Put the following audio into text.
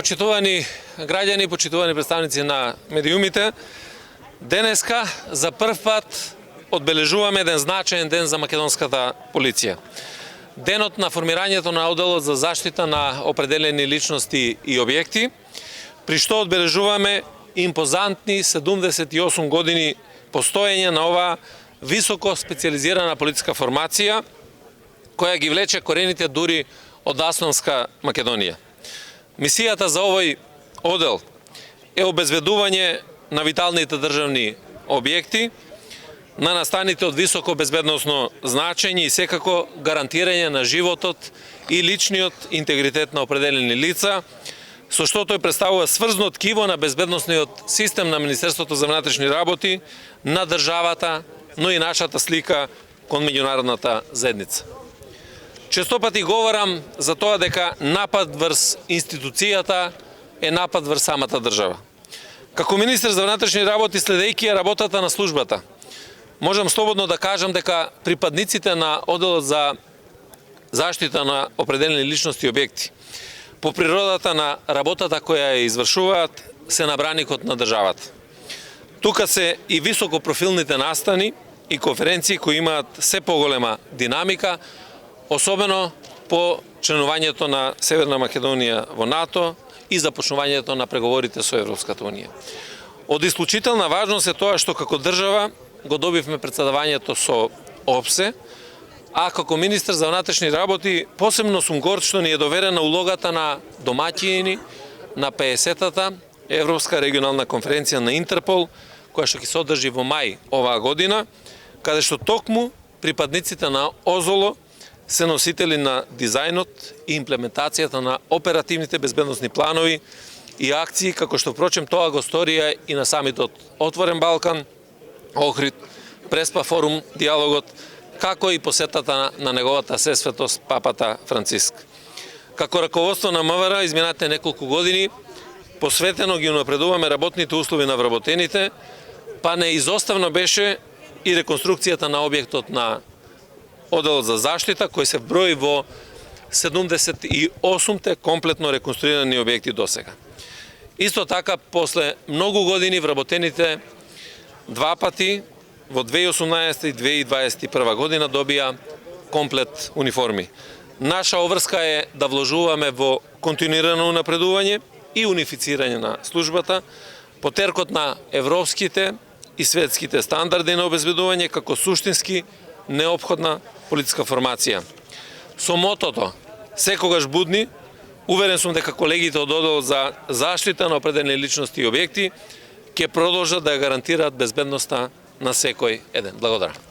Почитувани граѓани, почитувани представници на медиумите, денеска за прв пат одбележуваме еден значаен ден за македонската полиција. Денот на формирањето на Оделот за заштита на определени личности и објекти, при што одбележуваме импозантни 78 години постоење на оваа високо специализирана политичка формација, која ги влече корените дури од Османска Македонија. Мисијата за овој одел е обезбедување на виталните државни објекти, на настаните од високо безбедносно значење и секако гарантирање на животот и личниот интегритет на определени лица, со што тој представува сврзно ткиво на безбедносниот систем на Министерството за внатрешни работи, на државата, но и нашата слика кон меѓународната заедница. Често пати говорам за тоа дека напад врз институцијата е напад врз самата држава. Како министер за внатрешни работи, следејќи работата на службата, можам слободно да кажам дека припадниците на Оделот за заштита на определени личности и објекти, по природата на работата која ја извршуваат, се на браникот на државата. Тука се и високопрофилните настани и конференции кои имаат се поголема динамика, особено по членувањето на Северна Македонија во НАТО и започнувањето на преговорите со Европската Унија. Од исклучителна важност е тоа што како држава го добивме претседавањето со ОПСЕ, а како министер за внатрешни работи посебно сум горд што ни е доверена улогата на домаќини на 50-та Европска регионална конференција на Интерпол, која што ќе се одржи во мај оваа година, каде што токму припадниците на ОЗОЛО се носители на дизајнот и имплементацијата на оперативните безбедносни планови и акции, како што впрочем тоа го сторија и на самитот Отворен Балкан, Охрид, Преспа форум, диалогот, како и посетата на неговата сесветост папата Франциск. Како раководство на МВР изминатите неколку години посветено ги унапредуваме работните услови на вработените, па неизоставно беше и реконструкцијата на објектот на Оделот за заштита, кој се брои во 78-те комплетно реконструирани објекти досега. Исто така, после многу години вработените два пати во 2018 и 2021 година добија комплет униформи. Наша обврска е да вложуваме во континуирано унапредување и унифицирање на службата, по теркот на европските и светските стандарди на обезбедување како суштински неопходна политичка формација. Со мотото секогаш будни, уверен сум дека колегите од Оделот за заштита на определени личности и објекти ќе продолжат да ја гарантираат безбедноста на секој еден. Благодарам.